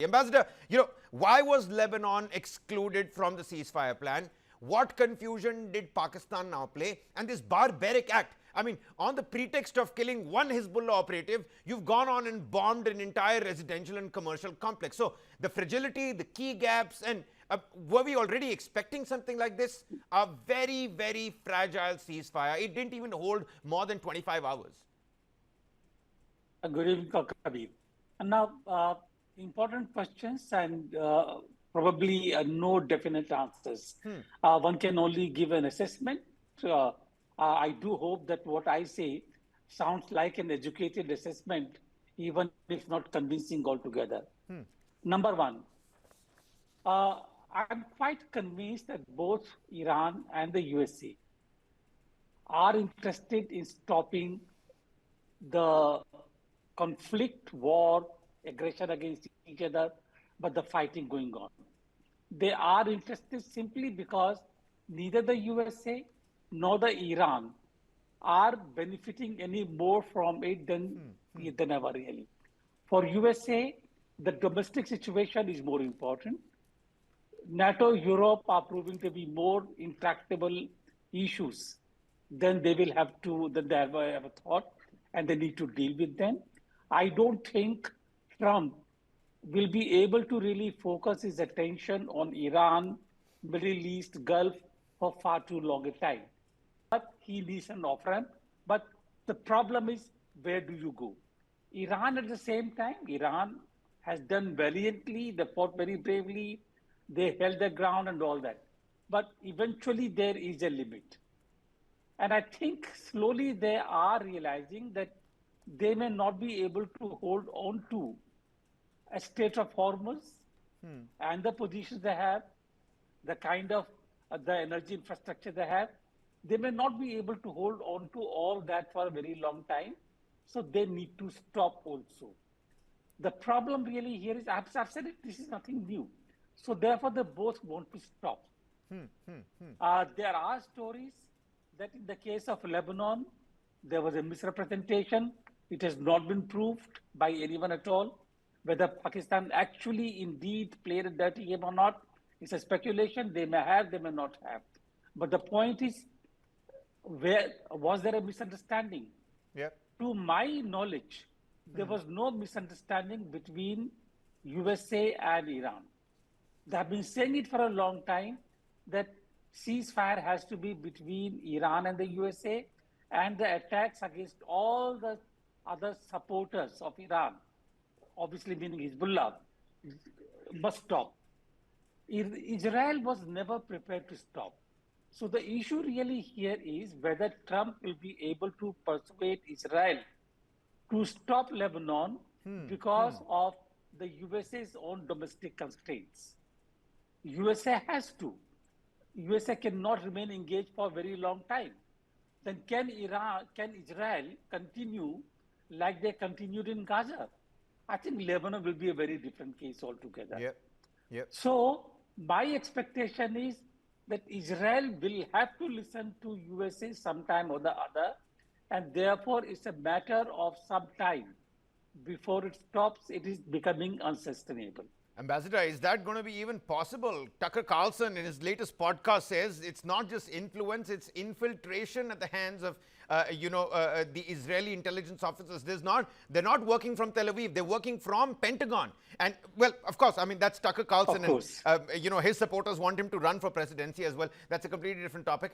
Ambassador, why was Lebanon excluded from the ceasefire plan? What confusion did Pakistan now play? And this barbaric act, I mean, on the pretext of killing one Hezbollah operative, you've gone on and bombed an entire residential and commercial complex. So the fragility, the key gaps, and were we already expecting something like this? A very, very fragile ceasefire. It didn't even hold more than 25 hours. Good evening, Kabir. And now, important questions and probably no definite answers. One can only give an assessment. I do hope that what I say sounds like an educated assessment, even if not convincing altogether. Number one, I'm quite convinced that both Iran and the USA are interested in stopping the conflict, war, aggression against each other, but the fighting going on. They are interested simply because neither the USA nor the Iran are benefiting any more from it than ever really. For USA, the domestic situation is more important. NATO, Europe are proving to be more intractable issues than they will have to, than they ever thought, and they need to deal with them. I don't think Trump will be able to really focus his attention on Iran, Middle East, Gulf for far too long a time. But he needs an off-ramp. But the problem is, where do you go? Iran at the same time, Iran has done valiantly, they fought very bravely, they held their ground and all that. But eventually there is a limit. And I think slowly they are realizing that they may not be able to hold on to a state of Hormuz and the positions they have, the kind of the energy infrastructure they have. They may not be able to hold on to all that for a very long time. So they need to stop also. The problem really here is, I've said it, this is nothing new. So therefore, they both want to stop. There are stories that in the case of Lebanon, there was a misrepresentation. It has not been proved by anyone at all. Whether Pakistan actually indeed played a dirty game or not, it's a speculation. They may have, they may not have. But the point is, where was there a misunderstanding? Yeah. To my knowledge, there was no misunderstanding between USA and Iran. They have been saying it for a long time that ceasefire has to be between Iran and the USA, and the attacks against all the other supporters of Iran, obviously meaning Hezbollah, must stop. Israel was never prepared to stop. So the issue really here is whether Trump will be able to persuade Israel to stop Lebanon because of the USA's own domestic constraints. USA has to. USA cannot remain engaged for a very long time. Then can Israel continue like they continued in Gaza? I think Lebanon will be a very different case altogether. So my expectation is that Israel will have to listen to USA sometime or the other, and therefore it's a matter of some time before it stops. It is becoming unsustainable. Ambassador, is that going to be even possible? Tucker Carlson in his latest podcast says it's not just influence, it's infiltration at the hands of, the Israeli intelligence officers. They're not working from Tel Aviv, they're working from Pentagon. And, well, of course, I mean, that's Tucker Carlson. Of course. And, his supporters want him to run for presidency as well. That's a completely different topic.